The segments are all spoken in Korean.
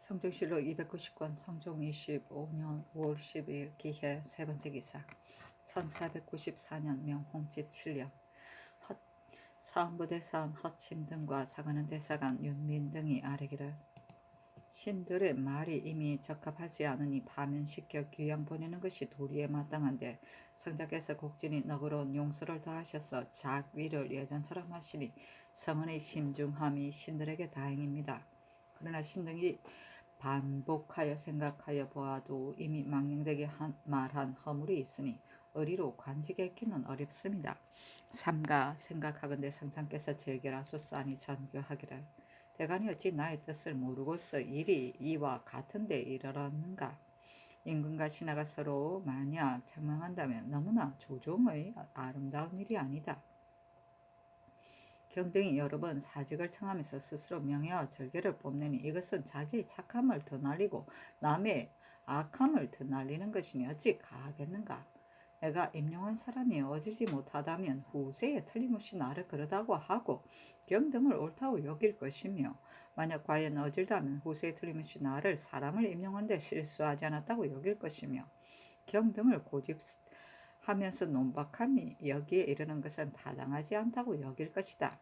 성종실록 290권 성종 25년 5월 12일 기해 세 번째 기사 1494년 명홍지 7년 사헌부대사원 허침 등과 사관원 대사관 윤민 등이 아뢰기를 신들의 말이 이미 적합하지 않으니 파면시켜 귀양 보내는 것이 도리에 마땅한데 성자께서 곡진이 너그러운 용서를 더하셔서 작위를 예전처럼 하시니 성은의 심중함이 신들에게 다행입니다. 그러나 신등이 반복하여 생각하여 보아도 이미 망령되게 말한 허물이 있으니 의리로 관직했기는 어렵습니다. 삼가 생각하건대 성상께서 재결하소서하니 전교하기를 대간이 어찌 나의 뜻을 모르고서 일이 이와 같은데 이르렀는가. 임금과 신하가 서로 만약 장망한다면 너무나 조종의 아름다운 일이 아니다. 경등이 여러 번 사직을 청하면서 스스로 명예와 절개를 뽐내니 이것은 자기의 착함을 드날리고 남의 악함을 드날리는 것이니 어찌 가하겠는가. 내가 임용한 사람이 어질지 못하다면 후세에 틀림없이 나를 그러다고 하고 경등을 옳다고 여길 것이며 만약 과연 어질다면 후세에 틀림없이 나를 사람을 임용하는데 실수하지 않았다고 여길 것이며 경등을 고집하면서 논박함이 여기에 이르는 것은 타당하지 않다고 여길 것이다.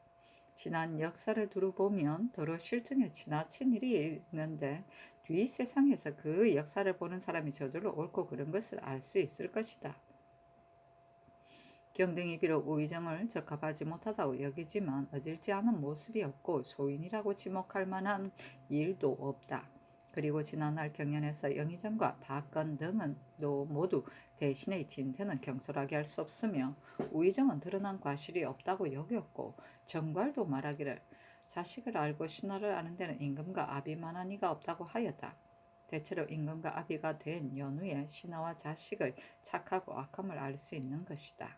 지난 역사를 두루 보면 더러 실증에 지나친 일이 있는데 뒤 세상에서 그 역사를 보는 사람이 저절로 옳고 그른 것을 알 수 있을 것이다. 경등이 비록 우의정을 적합하지 못하다고 여기지만 어질지 않은 모습이 없고 소인이라고 지목할 만한 일도 없다. 그리고 지난날 경연에서 영의정과 박건 등은 모두 대신의 진퇴는 경솔하게 할 수 없으며 우의정은 드러난 과실이 없다고 여겼고 정괄도 말하기를 자식을 알고 신하를 아는 데는 임금과 아비만한 이가 없다고 하였다. 대체로 임금과 아비가 된 연후에 신하와 자식의 착하고 악함을 알 수 있는 것이다.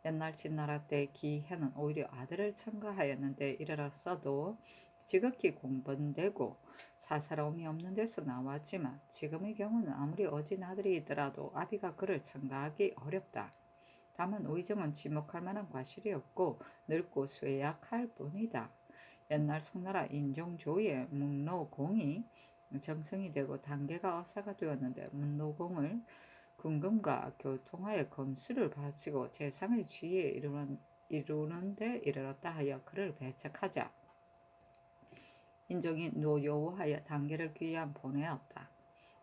옛날 진나라 때 기해는 오히려 아들을 첨가하였는데 이르렀어도 지극히 공번되고 사사로움이 없는 데서 나왔지만 지금의 경우는 아무리 어진 아들이더라도 아비가 그를 첨가하기 어렵다. 다만 우의정은 지목할 만한 과실이 없고 늙고 쇠약할 뿐이다. 옛날 송나라 인종조의 문로공이 정성이 되고 단계가 어사가 되었는데 문로공을 군금과 교통하여 검수를 바치고 재상의 주위에 이루는데 이르렀다 하여 그를 배척하자 인종이 노여워하여 단계를 귀양 보내었다.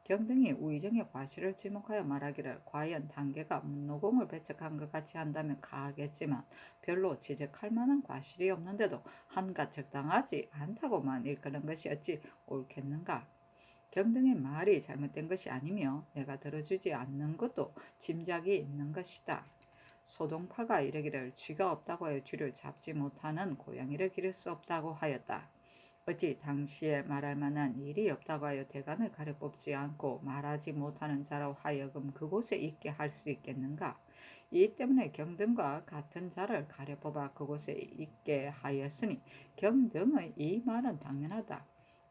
경등이 우의정의 과실을 지목하여 말하기를 과연 단계가 문노공을 배척한 것 같이 한다면 가하겠지만 별로 지적할 만한 과실이 없는데도 한갓 적당하지 않다고만 일컫는 것이 어찌 옳겠는가. 경등의 말이 잘못된 것이 아니며 내가 들어주지 않는 것도 짐작이 있는 것이다. 소동파가 이르기를 쥐가 없다고 하여 쥐를 잡지 못하는 고양이를 기를 수 없다고 하였다. 어찌 당시에 말할 만한 일이 없다고 하여 대간을 가려 뽑지 않고 말하지 못하는 자로 하여금 그곳에 있게 할 수 있겠는가. 이 때문에 경등과 같은 자를 가려 뽑아 그곳에 있게 하였으니 경등의 이 말은 당연하다.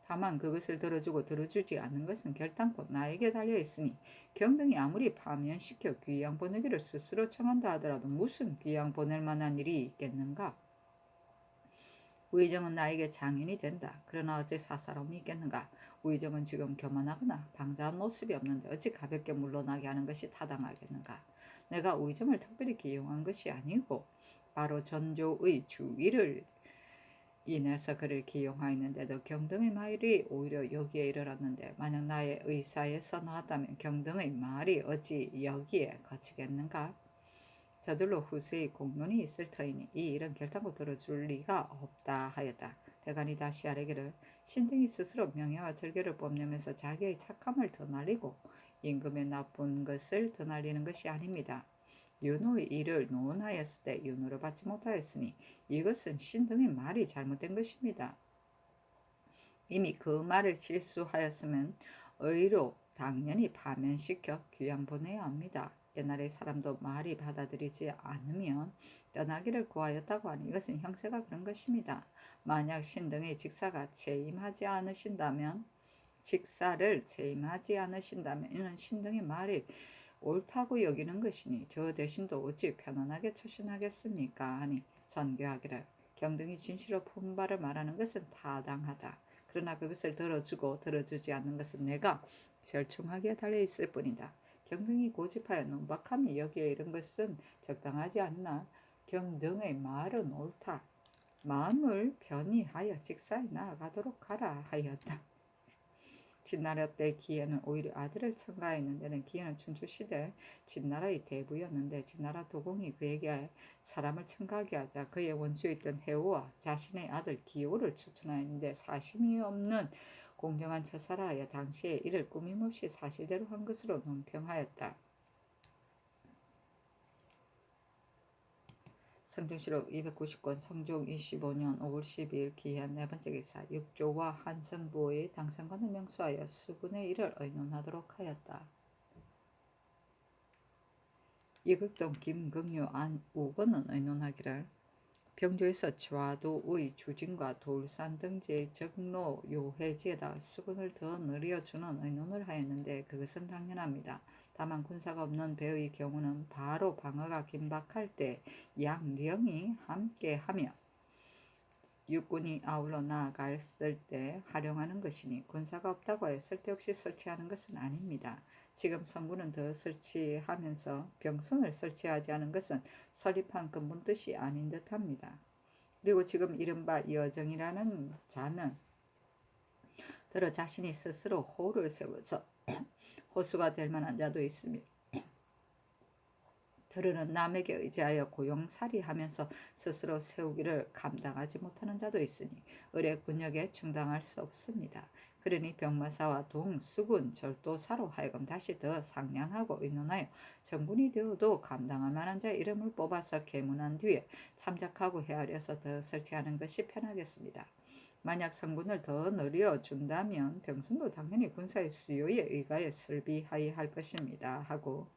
다만 그것을 들어주고 들어주지 않는 것은 결단코 나에게 달려있으니 경등이 아무리 파면시켜 귀양 보내기를 스스로 청한다 하더라도 무슨 귀양 보낼 만한 일이 있겠는가. 우의정은 나에게 장인이 된다. 그러나 어찌 사사로움이 있겠는가. 우의정은 지금 교만하거나 방자한 모습이 없는데 어찌 가볍게 물러나게 하는 것이 타당하겠는가. 내가 우의정을 특별히 기용한 것이 아니고 바로 전조의 주위를 인해서 그를 기용하였는데도 경등의 말이 오히려 여기에 이르렀는데 만약 나의 의사에서 나왔다면 경등의 말이 어찌 여기에 거치겠는가. 저절로 후세의 공론이 있을 터이니 이 일은 결단코 들어줄 리가 없다 하였다. 대간이 다시 아뢰기를 신등이 스스로 명예와 절개를 뽐내면서 자기의 착함을 드날리고 임금의 나쁜 것을 드날리는 것이 아닙니다. 윤호의 일을 논하였을 때 윤호를 받지 못하였으니 이것은 신등의 말이 잘못된 것입니다. 이미 그 말을 실수하였으면 의로 당연히 파면시켜 귀양 보내야 합니다. 옛날의 사람도 말이 받아들이지 않으면 떠나기를 구하였다고 하니 이것은 형세가 그런 것입니다. 만약 신등의 직사를 체임하지 않으신다면 이는 신등의 말이 옳다고 여기는 것이니 저 대신도 어찌 편안하게 처신하겠습니까 하니 전교하기를 경등이 진실로 푼 바를 말하는 것은 타당하다. 그러나 그것을 들어주고 들어주지 않는 것은 내가 절충하기에 달려있을 뿐이다. 경등이 고집하여 논박함이 여기에 이른 것은 적당하지 않나. 경등의 말은 옳다. 마음을 편히 하여 직사에 나아가도록 하라 하였다. 진나라 때 기해는 오히려 아들을 첨가했는데는 기해는 춘추시대 진나라의 대부였는데 진나라 도공이 그에게 사람을 첨가하게 하자 그의 원수였던 해오와 자신의 아들 기호를 추천하였는데 사심이 없는 공정한 처사라 하여 당시에 이를 꾸밈없이 사실대로 한 것으로 논평하였다. 성종실록 290권 성종 25년 5월 12일 기한 네 번째 기사 육조와 한성부의 당선관을 명수하여 수군의 일을 의논하도록 하였다. 이극동 김극류 안우건은 의논하기를 병조에서 좌도의 주진과 돌산 등지의 적로 요해지에다 수군을 더 늘려주는 의논을 하였는데 그것은 당연합니다. 다만 군사가 없는 배의 경우는 바로 방어가 긴박할 때 양령이 함께하며 육군이 아울러 나아갔을 때 활용하는 것이니 군사가 없다고 해 쓸데없이 설치하는 것은 아닙니다. 지금 성군은 더 설치하면서 병선을 설치하지 않은 것은 설립한 근본 뜻이 아닌 듯합니다. 그리고 지금 이른바 여정이라는 자는 들어 자신이 스스로 호를 세워서 호수가 될 만한 자도 있으며 들으는 남에게 의지하여 고용살이하면서 스스로 세우기를 감당하지 못하는 자도 있으니 을의 군역에 충당할 수 없습니다. 그러니 병마사와 동수군 절도사로 하여금 다시 더 상냥하고 의논하여 정군이 되어도 감당할 만한 자의 이름을 뽑아서 계문한 뒤에 참작하고 헤아려서 더 설치하는 것이 편하겠습니다. 만약 성군을 더 늘려준다면 병선도 당연히 군사의 수요에 의가해 설비하여야 할 것입니다. 하고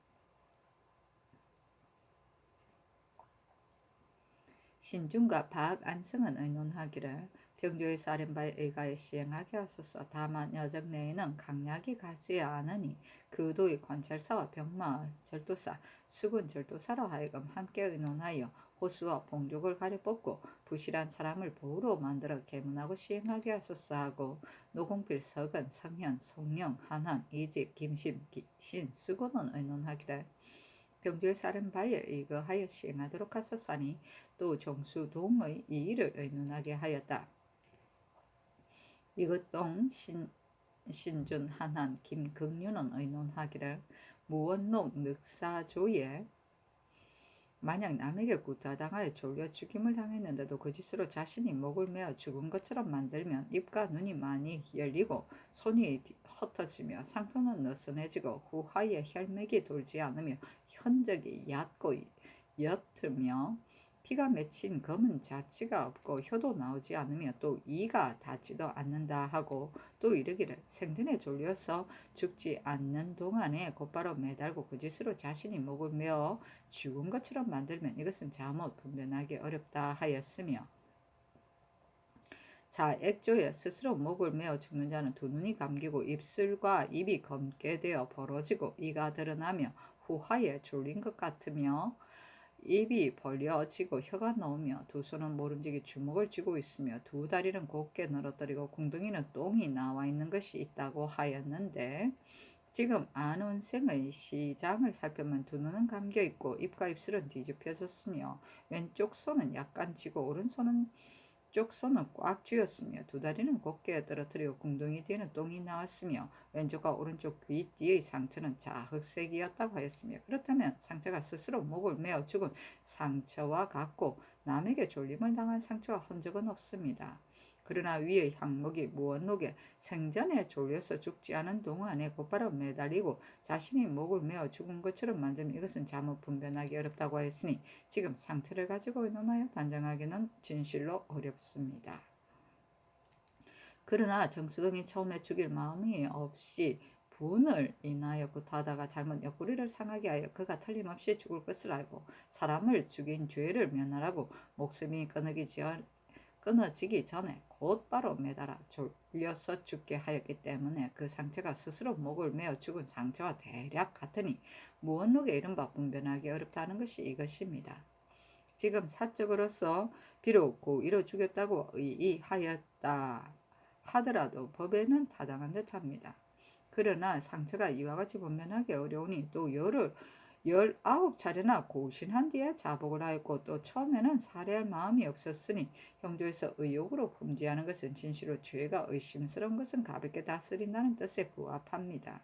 신중과 박안성은 의논하기를 병조의 사령바에 의가해 시행하게 하소서. 다만 여정 내에는 강약이 가지 않으니 그도의 관찰사와 병마 절도사, 수군 절도사로 하여금 함께 의논하여 호수와 봉족을 가려 뽑고 부실한 사람을 보우로 만들어 계문하고 시행하게 하소서 하고 노공필, 서근, 성현, 송영, 한한, 이직, 김심, 신, 수군은 의논하기를 병조의 사령바에 의거하여 시행하도록 하소서니 또 정수동의 이 일을 의논하게 하였다. 이것동 신준, 한한, 김극류는 의논하기를 무원록 늑사조에 만약 남에게 구타당하여 졸려 죽임을 당했는데도 그 짓으로 자신이 목을 메어 죽은 것처럼 만들면 입과 눈이 많이 열리고 손이 흩어지며 상토는 느슨해지고 후하에 혈맥이 돌지 않으며 흔적이 얕고 옅으며 피가 맺힌 검은 자치가 없고 혀도 나오지 않으며 또 이가 닿지도 않는다 하고 또 이르기를 생전에 졸려서 죽지 않는 동안에 곧바로 매달고 그 짓으로 자신이 목을 메어 죽은 것처럼 만들면 이것은 잘못 분별하기 어렵다 하였으며 자 액조에 스스로 목을 메어 죽는 자는 두 눈이 감기고 입술과 입이 검게 되어 벌어지고 이가 드러나며 후하에 졸린 것 같으며 입이 벌려지고 혀가 나오며 두 손은 모름지기 주먹을 쥐고 있으며 두 다리는 곧게 늘어뜨리고 궁둥이는 똥이 나와 있는 것이 있다고 하였는데 지금 안운생의 시장을 살펴보면 두 눈은 감겨 있고 입과 입술은 뒤집혀졌으며 왼쪽 손은 약간 쥐고 오른손은 쪽 손은 꽉 쥐었으며 두 다리는 곧게 떨어뜨리고 궁둥이 뒤에는 똥이 나왔으며 왼쪽과 오른쪽 귀 뒤의 상처는 자흑색이었다고 하였으며 그렇다면 상처가 스스로 목을 메어 죽은 상처와 같고 남에게 졸림을 당한 상처와 흔적은 없습니다. 그러나 위의 항목이 무언록에 생전에 졸려서 죽지 않은 동안에 곧바로 매달리고 자신이 목을 메어 죽은 것처럼 만들면 이것은 잘못 분별하기 어렵다고 했으니 지금 상처를 가지고 의논하여 단정하기는 진실로 어렵습니다. 그러나 정수동이 처음에 죽일 마음이 없이 분을 인하여 구타하다가 잘못 옆구리를 상하게 하여 그가 틀림없이 죽을 것을 알고 사람을 죽인 죄를 면하라고 목숨이 끊어지기 전에 곧바로 매달아 졸려서 죽게 하였기 때문에 그 상처가 스스로 목을 메어 죽은 상처와 대략 같으니 무언록에 이른바 분별하기 어렵다는 것이 이것입니다. 지금 사적으로서 비록 고의로 죽였다고 의의하였다 하더라도 법에는 타당한 듯합니다. 그러나 상처가 이와 같이 분별하기 어려우니 또 19차례나 고신한 뒤에 자복을 하였고 또 처음에는 살해할 마음이 없었으니 형조에서 의욕으로 금지하는 것은 진실로 죄가 의심스러운 것은 가볍게 다스린다는 뜻에 부합합니다.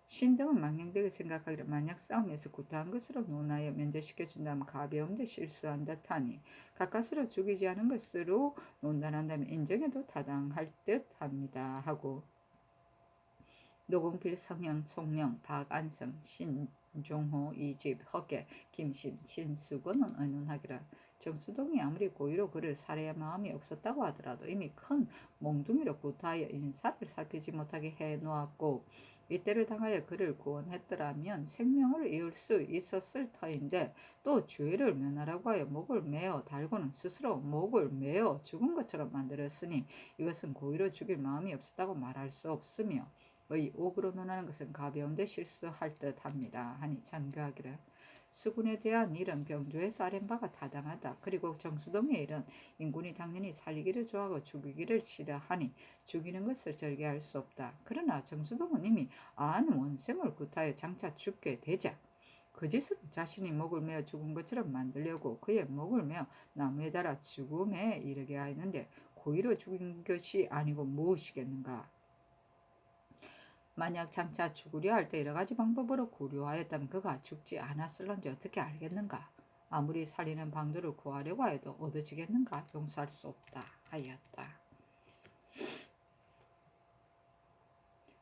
신등은 망령되게 생각하기를 만약 싸움에서 구타한 것으로 논하여 면제시켜준다면 가벼운데 실수한 듯하니 가까스로 죽이지 않은 것으로 논단한다면 인정해도 타당할 듯합니다 하고 노공필, 성형, 송영, 박안성, 신종호, 이집, 허계, 김심, 진수건은 의논하기를 정수동이 아무리 고의로 그를 살해할 마음이 없었다고 하더라도 이미 큰 몽둥이로 구타하여 인사를 살피지 못하게 해놓았고 이때를 당하여 그를 구원했더라면 생명을 이을 수 있었을 터인데 또 죄를 면하라고 하여 목을 메어 달고는 스스로 목을 메어 죽은 것처럼 만들었으니 이것은 고의로 죽일 마음이 없었다고 말할 수 없으며 의옥으로 논하는 것은 가벼운데 실수할 듯합니다. 하니 장교하기를 수군에 대한 일은 병조에서 아랜 바가 타당하다. 그리고 정수동의 일은 인군이 당연히 살리기를 좋아하고 죽이기를 싫어하니 죽이는 것을 절개할 수 없다. 그러나 정수동은 이미 아한 원생을 구타해 장차 죽게 되자 그 짓으로 자신이 목을 메어 죽은 것처럼 만들려고 그의 목을 메어 나무에 달아 죽음에 이르게 하였는데 고의로 죽인 것이 아니고 무엇이겠는가? 만약 장차 죽으려 할 때 여러 가지 방법으로 고려하였다면 그가 죽지 않았을런지 어떻게 알겠는가? 아무리 살리는 방도를 구하려고 해도 얻어지겠는가? 용서할 수 없다 하였다.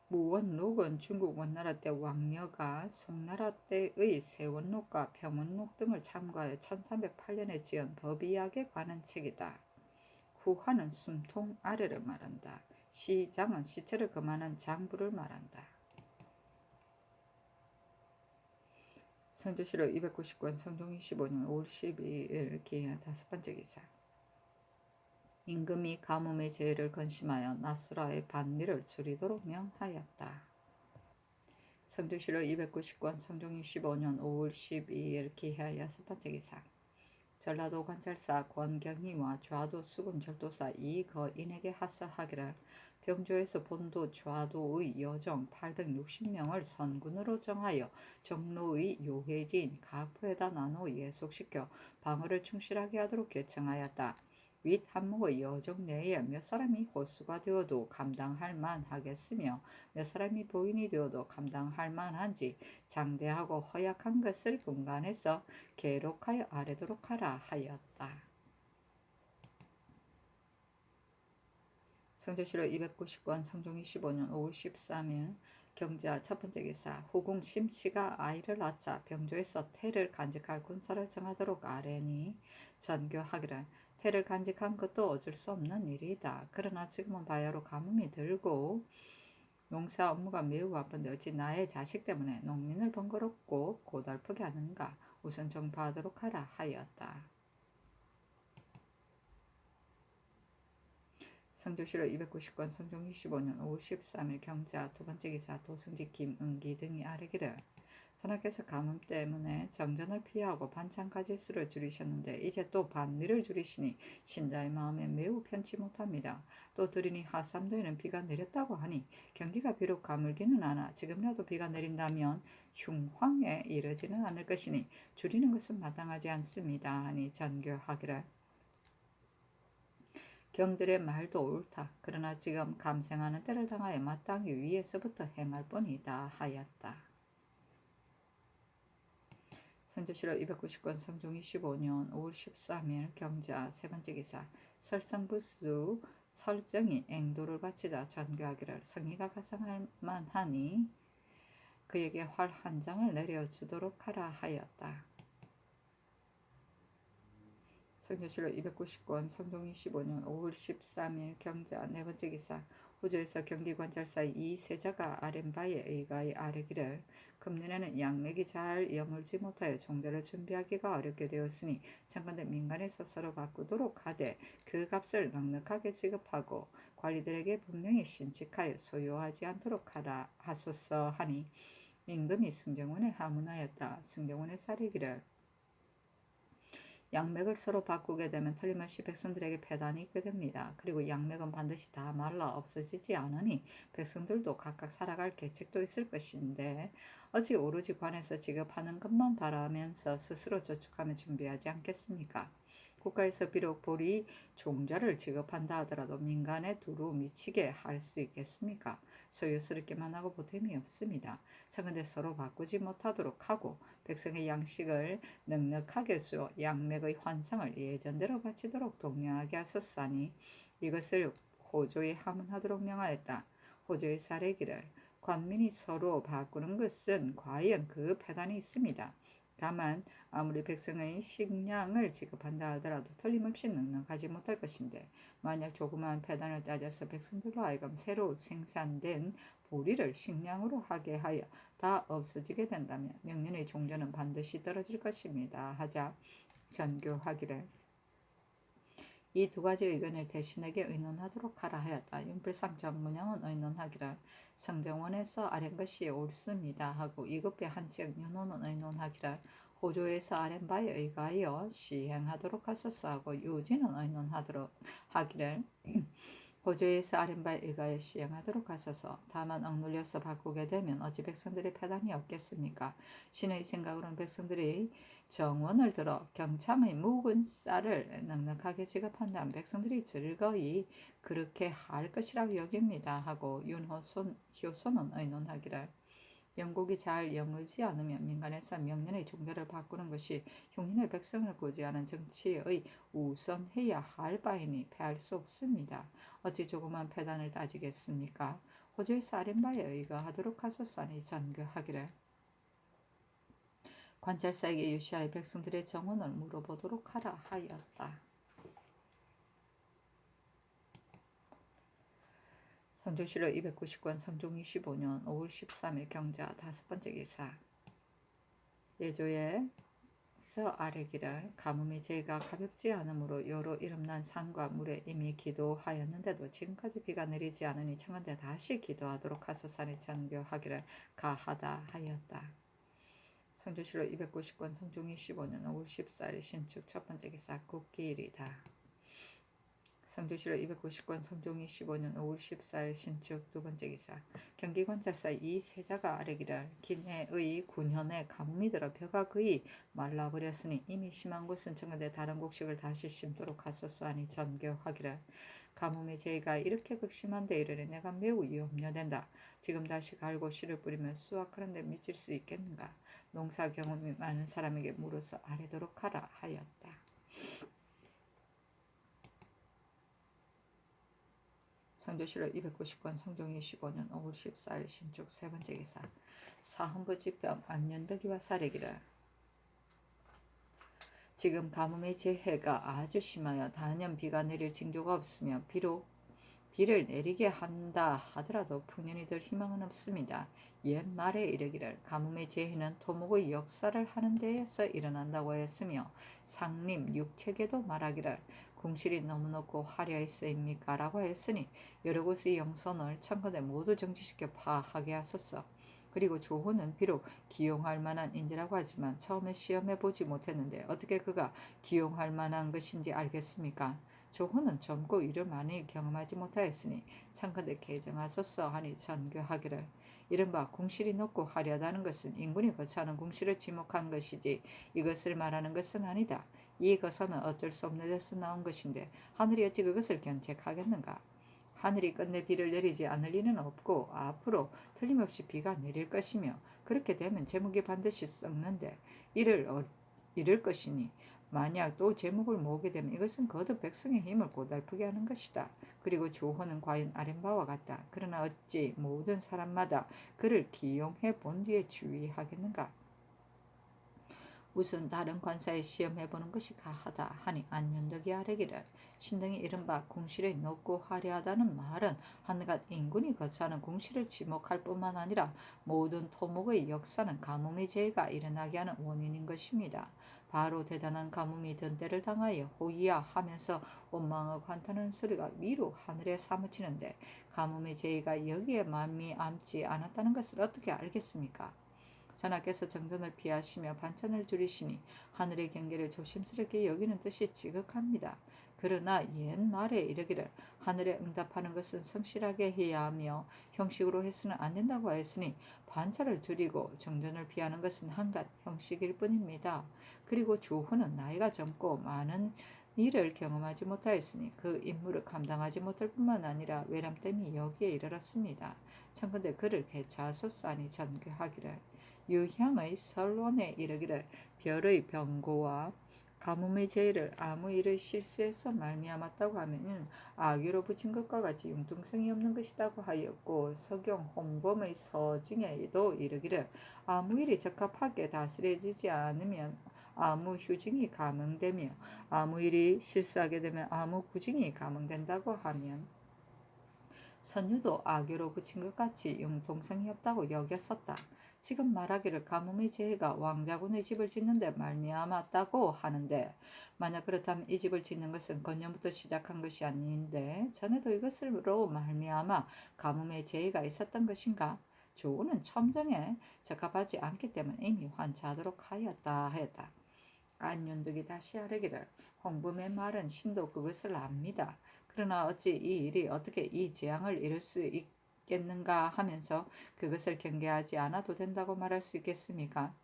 무원록은 중국 원나라 때 왕녀가 송나라 때의 세원록과 평원록 등을 참고하여 1308년에 지은 법의학에 관한 책이다. 후하는 숨통 아래를 말한다. 시장은 시체를 금하는 장부를 말한다. 성조실록 290권 성종 25년 5월 12일 기해 5번째 기사. 임금이 가뭄의 재해를 건심하여 나스라의 반미를 줄이도록 명하였다. 성조실록 290권 성종 25년 5월 12일 기해 6번째 기사. 전라도 관찰사 권경희와 좌도 수군 절도사 이거인에게 하사하기를 병조에서 본도 좌도의 여정 860명을 선군으로 정하여 정로의 요해지인 가포에다 나누어 예속시켜 방어를 충실하게 하도록 개청하였다. 윗 한목의 여정 내에 몇 사람이 호수가 되어도 감당할 만하겠으며 몇 사람이 보인이 되어도 감당할 만한지 장대하고 허약한 것을 분간해서 계록하여 아래도록 하라 하였다. 성조실록 290권 성종 25년 5월 13일 경자 첫번째 기사. 후궁 심씨가 아이를 낳자 병조에서 태를 간직할 군사를 정하도록 아뢰니 전교하기를 태를 간직한 것도 어쩔 수 없는 일이다. 그러나 지금은 바야로 가뭄이 들고 농사 업무가 매우 바쁜데 어찌 나의 자식 때문에 농민을 번거롭고 고달프게 하는가? 우선 정파하도록 하라 하였다. 성조실록 290권 성종 25년 5월 13일 경자 두번째 기사. 도승지 김은기 등이 아뢰기를 전하께서 가뭄 때문에 정전을 피하고 반찬 가짓수를 줄이셨는데 이제 또 반미를 줄이시니 신자의 마음에 매우 편치 못합니다. 또 들으니 하삼도에는 비가 내렸다고 하니 경기가 비록 가물기는 않아 지금이라도 비가 내린다면 흉황에 이르지는 않을 것이니 줄이는 것은 마땅하지 않습니다. 하니 전교하기를 경들의 말도 옳다. 그러나 지금 감생하는 때를 당하여 마땅히 위에서부터 행할 뿐이다 하였다. 성조실록 290권 성종 25년 5월 13일 경자 세번째 기사. 설성부수 철정이 앵도를 바치자 전교하기를 성의가 가상할 만하니 그에게 활 한 장을 내려주도록 하라 하였다. 성조실록 290권 성종 25년 5월 13일 경자 네번째 기사. 호주에서 경기관찰사 이세자가 아랜 바에 의가에 아뢰기를 금년에는 양맥이 잘 여물지 못하여 종자를 준비하기가 어렵게 되었으니 장관들 민간에서 서로 바꾸도록 하되 그 값을 넉넉하게 지급하고 관리들에게 분명히 신칙하여 소요하지 않도록 하라 하소서 하니 임금이 승정원에 하문하였다. 승정원의 사례기를 양맥을 서로 바꾸게 되면 틀림없이 백성들에게 패단이 있게 됩니다. 그리고 양맥은 반드시 다 말라 없어지지 않으니 백성들도 각각 살아갈 계책도 있을 것인데 어찌 오로지 관에서 지급하는 것만 바라면서 스스로 저축하며 준비하지 않겠습니까? 국가에서 비록 보리 종자를 지급한다 하더라도 민간에 두루 미치게 할 수 있겠습니까? 소유스럽게만 하고 보탬이 없습니다. 차근대 서로 바꾸지 못하도록 하고 백성의 양식을 넉넉하게 주어 양맥의 환상을 예전대로 바치도록 독려하게 하소서니 이것을 호조에 하문하도록 명하였다. 호조의 사례기를 관민이 서로 바꾸는 것은 과연 그 패단이 있습니다. 다만 아무리 백성의 식량을 지급한다 하더라도 틀림없이 넉넉하지 못할 것인데 만약 조그마한 패단을 따져서 백성들로 하여금 새로 생산된 보리를 식량으로 하게 하여 다 없어지게 된다면 명년의 종전은 반드시 떨어질 것입니다. 하자 전교하기를 이 두 가지 의견을 대신에게 의논하도록 하라 하였다. 윤필상 전문영은 의논하기를 성정원에서 아랜 것이 옳습니다 하고 이급의 한측 윤호는 의논하기를 호조에서 아랜 바에 의하여 시행하도록 하소서 하고 유진은 의논하도록 하기를 호조에서 아랜 바에 의하여 시행하도록 하소서. 다만 억눌려서 바꾸게 되면 어찌 백성들의 패단이 없겠습니까? 신의 생각으로는 백성들이 정원을 들어 경참의 묵은 쌀을 넉넉하게 지급한다면 백성들이 즐거이 그렇게 할 것이라고 여깁니다 하고 효소는 의논하기를 영국이 잘 영의지 않으면 민간에서 명령의 종교를 바꾸는 것이 흉인의 백성을 구제하는 정치의 우선해야 할 바이니 패할 수 없습니다. 어찌 조그만 패단을 따지겠습니까? 호주의 사림바에 의거하도록 하소서니 전교하기를 관찰사에게 유시하여 백성들의 정원을 물어보도록 하라 하였다. 성조실록 290권 성종 25년 5월 13일 경자 5번째 기사 예조에서 아뢰기를 가뭄이 제가 가볍지 않으므로 여러 이름난 산과 물에 이미 기도하였는데도 지금까지 비가 내리지 않으니 청한대 다시 기도하도록 하소서니 전교하기를 가하다 하였다. 성조실록 290권 성종 25년 5월 14일 신축 첫번째 기사 국기일이다. 성조실록 290권 성종 25년 5월 14일 신축 두번째 기사 경기관찰사 이세자가 아뢰기를 기내의 군현에 가뭄이 들어 벼가 거의 말라버렸으니 이미 심한 곳은 청근대 다른 곡식을 다시 심도록 하소서 하니 전교하기를 가뭄의 재해가 이렇게 극심한데 이르니 내가 매우 염려된다. 지금 다시 갈고 씨를 뿌리면 수확하는 데 미칠 수 있겠는가. 농사 경험이 많은 사람에게 물어서 아뢰도록 하라 하였다. 성조실록 290권 성종 25년 5월 14일 신축 세번째 기사 사헌부 지평 안윤덕이와 사례기를 지금 가뭄의 재해가 아주 심하여 단연 비가 내릴 징조가 없으며 비록 비를 내리게 한다 하더라도 풍년이 될 희망은 없습니다. 옛말에 이르기를 가뭄의 재해는 토목의 역사를 하는 데에서 일어난다고 했으며 상림 육책에도 말하기를 궁실이 너무 높고 화려했으입니까? 라고 했으니 여러 곳의 영선을 청건에 모두 정지시켜 파하게 하소서. 그리고 조호는 비록 기용할 만한 인재라고 하지만 처음에 시험해 보지 못했는데 어떻게 그가 기용할 만한 것인지 알겠습니까? 조호는 젊고 일을 많이 경험하지 못하였으니 참건대 개정하소서 하니 전교하기를 이른바 궁실이 높고 화려하다는 것은 인군이 거처하는 궁실을 지목한 것이지 이것을 말하는 것은 아니다. 이 거서는 어쩔 수 없는 데서 나온 것인데 하늘이 어찌 그것을 견책하겠는가. 하늘이 끝내 비를 내리지 않을 리는 없고 앞으로 틀림없이 비가 내릴 것이며 그렇게 되면 제목이 반드시 썩는데 이를 것이니 만약 또 제목을 모으게 되면 이것은 거듭 백성의 힘을 고달프게 하는 것이다. 그리고 조호는 과연 아랫 바와 같다. 그러나 어찌 모든 사람마다 그를 기용해 본 뒤에 주의하겠는가. 우선 다른 관사에 시험해보는 것이 가하다 하니 안윤덕이 아뢰기를 신등이 이른바 궁실이 높고 화려하다는 말은 한낱 인군이 거처하는 궁실을 지목할 뿐만 아니라 모든 토목의 역사는 가뭄의 재해가 일어나게 하는 원인인 것입니다. 바로 대단한 가뭄이 든 때를 당하여 호이야 하면서 원망하고 한탄하는 소리가 위로 하늘에 사무치는데 가뭄의 재해가 여기에 말미암지 않았다는 것을 어떻게 알겠습니까? 전하께서 정전을 피하시며 반찬을 줄이시니 하늘의 경계를 조심스럽게 여기는 뜻이 지극합니다. 그러나 옛말에 이르기를 하늘에 응답하는 것은 성실하게 해야 하며 형식으로 해서는 안 된다고 하였으니 반차를 줄이고 정전을 피하는 것은 한갓 형식일 뿐입니다. 그리고 주후는 나이가 젊고 많은 일을 경험하지 못하였으니 그 임무를 감당하지 못할 뿐만 아니라 외람됨이 여기에 이르렀습니다. 청컨대 그를 개차소싸니 전교하기를 유향의 설론에 이르기를 별의 병고와 가뭄의 죄를 아무 일을 실수해서 말미암았다고 하면 악유로 붙인 것과 같이 융통성이 없는 것이라고 하였고 서경 홍범의 서징에도 이르기를 아무 일이 적합하게 다스려지지 않으면 아무 휴징이 감응되며 아무 일이 실수하게 되면 아무 구징이 감응된다고 하면 선유도 악유로 붙인 것 같이 융통성이 없다고 여겼었다. 지금 말하기를 가뭄의 재해가 왕자군의 집을 짓는데 말미암았다고 하는데 만약 그렇다면 이 집을 짓는 것은 건년부터 시작한 것이 아닌데 전에도 이것으로 말미암아 가뭄의 재해가 있었던 것인가? 조우는 첨정에 적합하지 않기 때문에 이미 환차하도록 하였다. 안윤득이 다시 아뢰기를 홍범의 말은 신도 그것을 압니다. 그러나 어찌 이 일이 어떻게 이 재앙을 이룰 수 있겠는가 하면서 그것을 경계하지 않아도 된다고 말할 수 있겠습니까?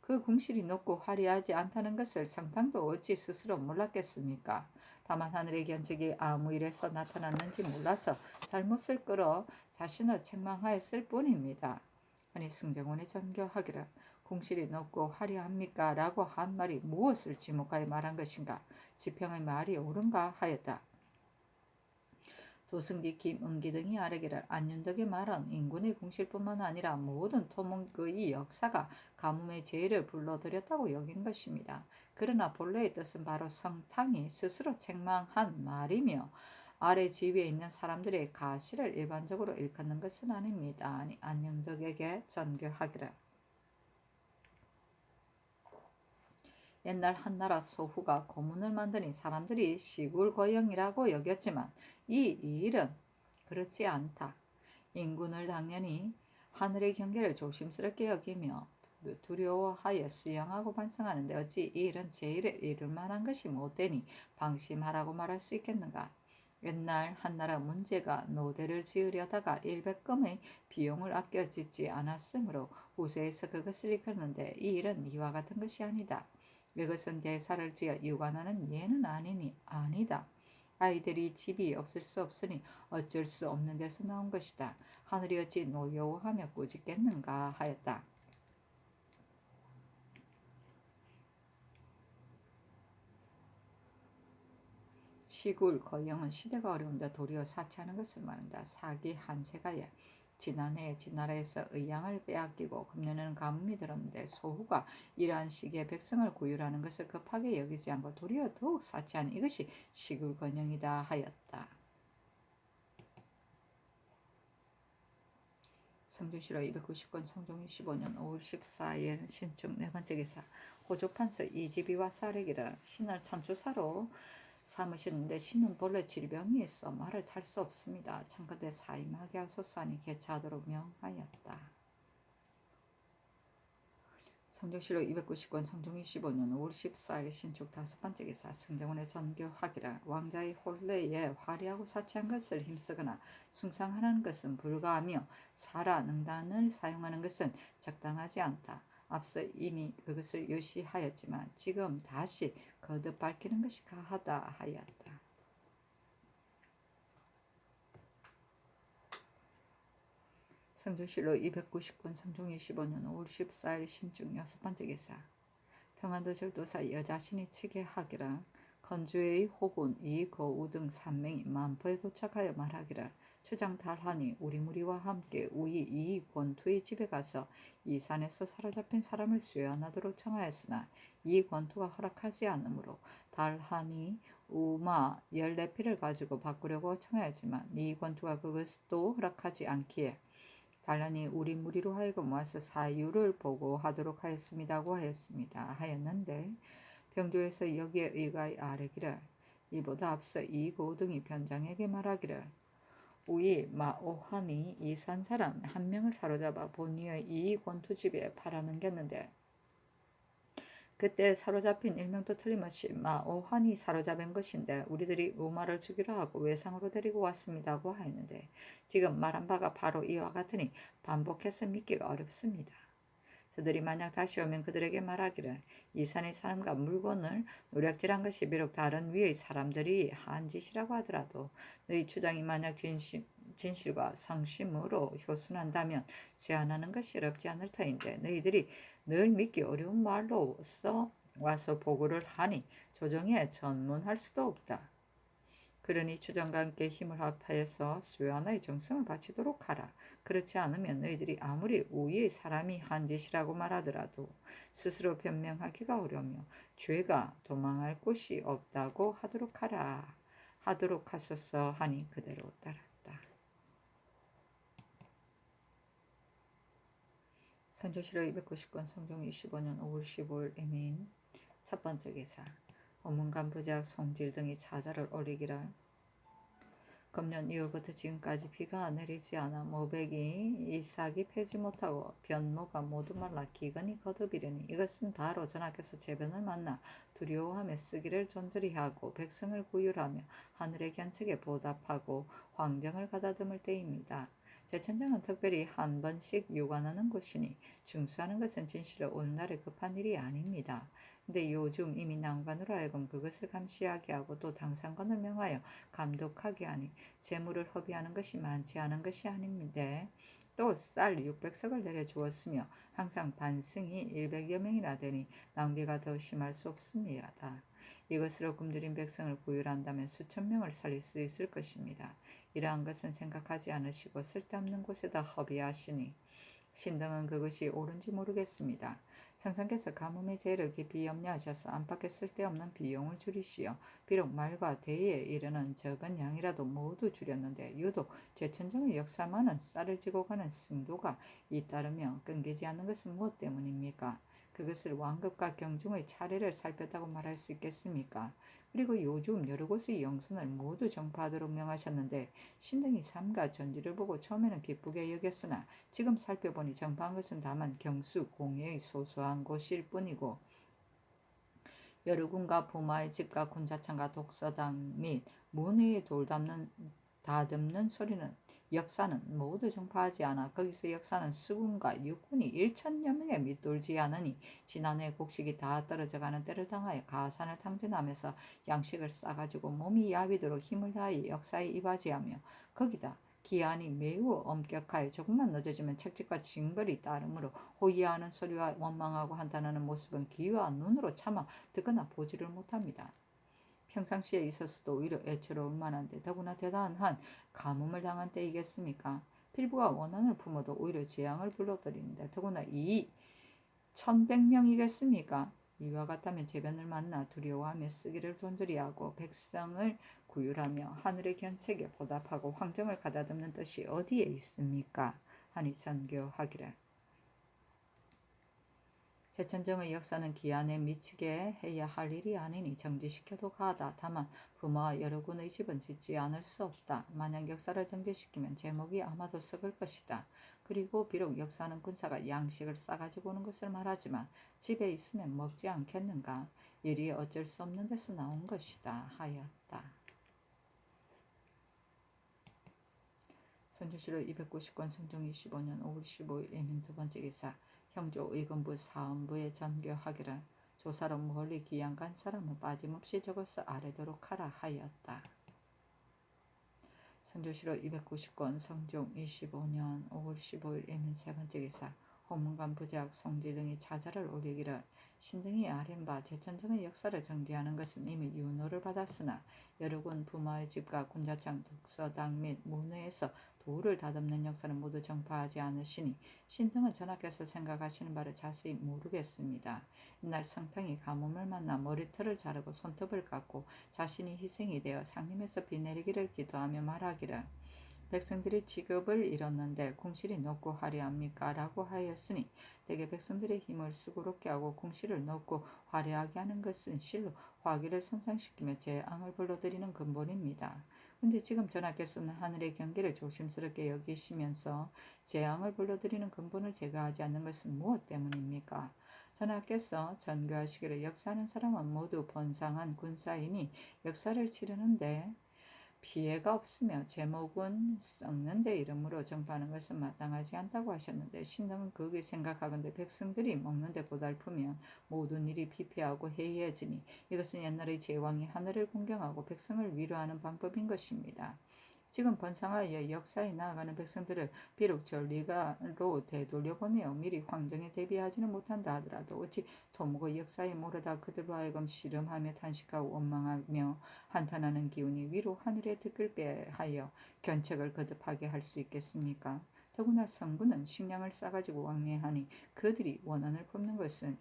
그 궁실이 높고 화려하지 않다는 것을 성당도 어찌 스스로 몰랐겠습니까? 다만 하늘의 견책이 아무 일에서 나타났는지 몰라서 잘못을 끌어 자신을 책망하였을 뿐입니다. 아니 승정원의 전교하기를 궁실이 높고 화려합니까? 라고 한 말이 무엇을 지목하여 말한 것인가? 지평의 말이 옳은가 하였다. 도승지 김은기 등이 아뢰기를 안윤덕의 말은 인군의 궁실뿐만 아니라 모든 토목의 역사가 가뭄의 재해를 불러들였다고 여긴 것입니다. 그러나 본래의 뜻은 바로 성탕이 스스로 책망한 말이며 아래 지위에 있는 사람들의 가시를 일반적으로 일컫는 것은 아닙니다. 아니 안윤덕에게 전교하기를 옛날 한나라 소후가 고문을 만드니 사람들이 시굴거영이라고 여겼지만 이 일은 그렇지 않다. 인군을 당연히 하늘의 경계를 조심스럽게 여기며 두려워하여 수영하고 반성하는데 어찌 이 일은 제일을 이룰 만한 것이 못되니 방심하라고 말할 수 있겠는가. 옛날 한나라 문제가 노대를 지으려다가 100금의 비용을 아껴 짓지 않았으므로 후세에서 그것을 이끌는데 이 일은 이와 같은 것이 아니다. 이것은 대사를 지어 유관하는 예는 아니다. 아이들이 집이 없을 수 없으니 어쩔 수 없는 데서 나온 것이다. 하늘이 어찌 노여워하며 꾸짖겠는가 하였다. 시굴 거영은 시대가 어려운데 도리어 사치하는 것을 말한다. 사기 한세가에 지난해 진나라에서 의양을 빼앗기고 금년에는 가뭄이 들었는데 소후가 이러한 시기에 백성을 구휼하는 것을 급하게 여기지 않고 도리어 더욱 사치하는 이것이 시굴 건영이다 하였다. 성주시로 290권 성종 25년 5월 14일 신축 네 번째 기사 호조판서 이지비와 사례기를 신을 천주사로 삼으셨는데 신은 본래 질병이 있어 말을 탈 수 없습니다. 청컨대 사임하게 하소서하니 개차하도록 명하였다. 성조실록 290권 성종 25년 5월 14일 신축 다섯 번째 기사 승정원의 전교하기라 왕자의 혼례에 화려하고 사치한 것을 힘쓰거나 숭상하는 것은 불가하며 사라 능단을 사용하는 것은 적당하지 않다. 앞서 이미 그것을 요시하였지만 지금 다시 거듭 밝히는 것이 가하다 하였다. 성조실록 290권 성종 25년 5월 14일 신축 여섯 번째 기사 평안도 절도사 여자신이 치게 하기라 건주의 호군 이거우 등 산명이 만포에 도착하여 말하기를 추장 달하니 우리 무리와 함께 우리 이권투의 집에 가서 이 산에서 사로잡힌 사람을 수여하도록 청하였으나 이 권투가 허락하지 않으므로 달하니 우마 14필을 가지고 바꾸려고 청하였지만 이 권투가 그것도 허락하지 않기에 달란이 우리 무리로 하여금 와서 사유를 보고하도록 하였습니다고 하였는데 병조에서 여기에 의가히 아뢰기를 이보다 앞서 이 고등이 변장에게 말하기를 우이 마오한이 이 산 사람 한 명을 사로잡아 본위의 이 권투집에 팔아넘겼는데 그때 사로잡힌 일명도 틀림없이 마오한이 사로잡은 것인데 우리들이 우마를 주기로 하고 외상으로 데리고 왔습니다고 하였는데 지금 말한 바가 바로 이와 같으니 반복해서 믿기가 어렵습니다. 저들이 만약 다시 오면 그들에게 말하기를 이 산의 사람과 물건을 노략질한 것이 비록 다른 위의 사람들이 한 짓이라고 하더라도 너희 주장이 만약 진실과 성심으로 효순한다면 제안하는 것이 어렵지 않을 터인데 너희들이 늘 믿기 어려운 말로써 와서 보고를 하니 조정에 전문할 수도 없다. 그러니 주정과 함께 힘을 합하여서 수요하나의 정성을 바치도록 하라. 그렇지 않으면 너희들이 아무리 우위의 사람이 한 짓이라고 말하더라도 스스로 변명하기가 어려우며 죄가 도망할 곳이 없다고 하도록 하라. 하도록 하소서 하니 그대로 따랐다. 선조실록 290권 성종 25년 5월 15일 애민 첫 번째 기사 어문간 부작 송질 등이 자자를 올리기를 금년 2월부터 지금까지 비가 내리지 않아 모백이 이삭이 패지 못하고 변모가 모두 말라 기근이 거듭이려니 이것은 바로 전하께서 재변을 만나 두려워하며 쓰기를 존절히 하고 백성을 구휼하며 하늘의 견책에 보답하고 황정을 가다듬을 때입니다. 제천장은 특별히 한 번씩 유관하는 곳이니 중수하는 것은 진실로 오늘날에 급한 일이 아닙니다. 근데 요즘 이미 난관으로 하여금 그것을 감시하게 하고 또 당상관을 명하여 감독하게 하니 재물을 허비하는 것이 많지 않은 것이 아닙니다. 또 쌀 600석을 내려주었으며 항상 반승이 100여 명이나 되니 낭비가 더 심할 수 없습니다. 이것으로 굶주린 백성을 구휼한다면 수천 명을 살릴 수 있을 것입니다. 이러한 것은 생각하지 않으시고 쓸데없는 곳에다 허비하시니 신등은 그것이 옳은지 모르겠습니다. 상상께서 가뭄의 재해를 깊이 염려하셔서 안팎에 쓸데없는 비용을 줄이시어 비록 말과 대에 이르는 적은 양이라도 모두 줄였는데 유독 제천정의 역사만은 쌀을 지고 가는 승도가 잇따르며 끊기지 않는 것은 무엇 때문입니까? 그것을 완급과 경중의 차례를 살폈다고 말할 수 있겠습니까? 그리고 요즘 여러 곳의 영선을 모두 정파하도록 명하셨는데 신등이 삼가 전지를 보고 처음에는 기쁘게 여겼으나 지금 살펴보니 정파한 것은 다만 경수 공예의 소소한 곳일 뿐이고 여러 군과 부마의 집과 군자창과 독서당 및 문외의 돌 다듬는 소리는 역사는 모두 정파하지 않아 거기서 역사는 수군과 육군이 1천여 명에 밑돌지 않으니 지난해 곡식이 다 떨어져가는 때를 당하여 가산을 탕진하면서 양식을 싸가지고 몸이 야위도록 힘을 다하여 역사에 이바지하며 거기다 기한이 매우 엄격하여 조금만 늦어지면 책직과 징벌이 따르므로 호의하는 소리와 원망하고 한탄하는 모습은 귀와 눈으로 차마 듣거나 보지를 못합니다. 평상시에 있어서도 오히려 애처로울 만한데 더구나 대단한 가뭄을 당한 때이겠습니까? 필부가 원한을 품어도 오히려 재앙을 불러들이는데 더구나 이 1100명이겠습니까? 이와 같다면 재변을 만나 두려워하며 쓰기를 존절히 하고 백성을 구휼하며 하늘의 견책에 보답하고 황정을 가다듬는 뜻이 어디에 있습니까? 하니 전교하기를 제천정의 역사는 기한에 미치게 해야 할 일이 아니니 정지시켜도 가하다. 다만 부모와 여러 군의 집은 짓지 않을 수 없다. 만약 역사를 정지시키면 제목이 아마도 썩을 것이다. 그리고 비록 역사는 군사가 양식을 싸가지고 오는 것을 말하지만 집에 있으면 먹지 않겠는가? 일이 어쩔 수 없는 데서 나온 것이다 하였다. 선조실록 290권 성종 25년 5월 15일 예민 두 번째 기사 형조 의금부 사헌부에 전교하기를 조사로 멀리 귀양 간 사람은 빠짐없이 적어서 아래도록 하라 하였다. 선조실록 290권 성종 25년 5월 15일 예민 세 번째 기사 호문관 부작 송지 등이 자자를 올리기를 신등이 아랜바 제천정의 역사를 정지하는 것은 이미 윤호를 받았으나 여러 군 부마의 집과 군자창 독서당 및 문외에서 도를 다듬는 역사는 모두 정파하지 않으시니 신등은 전하께서 생각하시는 바를 자세히 모르겠습니다. 이날 성탕이 가뭄을 만나 머리털을 자르고 손톱을 깎고 자신이 희생이 되어 상림에서 비 내리기를 기도하며 말하기를 백성들이 직업을 잃었는데 궁실이 높고 화려합니까? 라고 하였으니 대개 백성들의 힘을 수고롭게 하고 궁실을 높고 화려하게 하는 것은 실로 화기를 손상시키며 재앙을 불러들이는 근본입니다. 근데 지금 전하께서는 하늘의 경계를 조심스럽게 여기시면서 재앙을 불러들이는 근본을 제거하지 않는 것은 무엇 때문입니까? 전하께서 전교하시기를 역사하는 사람은 모두 번상한 군사이니 역사를 치르는데 피해가 없으며 제목은 썩는 데 이름으로 정파하는 것은 마땅하지 않다고 하셨는데 신등은 그렇게 생각하건대 백성들이 먹는데 고달프면 모든 일이 피폐하고 해이해지니 이것은 옛날의 제왕이 하늘을 공경하고 백성을 위로하는 방법인 것입니다. 지금 번창하여 역사에 나아가는 백성들을 비록 전리가로 되돌려보내어 미리 황정에 대비하지는 못한다 하더라도 어찌 도무고 역사에 모르다 그들로 하여금 씨름하며 탄식하고 원망하며 한탄하는 기운이 위로 하늘에 들끓게 하여 견책을 거듭하게 할 수 있겠습니까? 더구나 성군은 식량을 싸가지고 왕래하니 그들이 원한을 품는 것은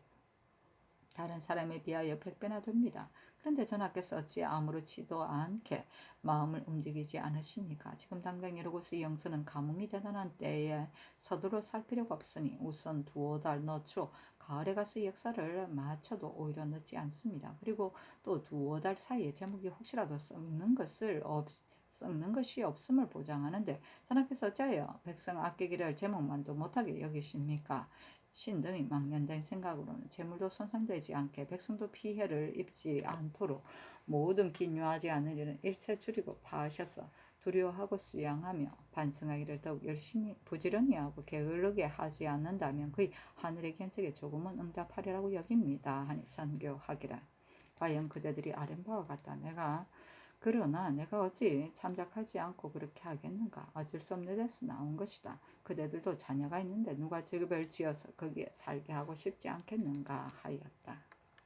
다른 사람에 비하여 100배나 됩니다. 그런데 전하께서 어찌 아무렇지도 않게 마음을 움직이지 않으십니까? 지금 당장 이러고서 영서는 가뭄이 대단한 때에 서둘러 살 필요가 없으니 우선 두어 달 늦추어 가을에 가서 역사를 마쳐도 오히려 늦지 않습니다. 그리고 또 두어 달 사이에 제목이 혹시라도 썩는 것이 없음을 보장하는데 전하께서 어찌하여 백성 아끼기를 제목만도 못하게 여기십니까? 신등이 망년된 생각으로는 재물도 손상되지 않게 백성도 피해를 입지 않도록 모든 기묘하지 않은 일은 일체 줄이고 파하셔서 두려워하고 수양하며 반성하기를 더욱 열심히 부지런히 하고 게으르게 하지 않는다면 그의 하늘의 견책에 조금은 응답하리라고 여깁니다. 하니 전교하기라. 과연 그대들이 아랜 바와 같다. 그러나 내가 어찌 참작하지 않고 그렇게 하겠는가? 어쩔 수 없는 데서 나온 것이다. 그대들도 자녀가 있는데 누가 직업을 지어서 거기에 살게 하고 싶지 않겠는가 하였다.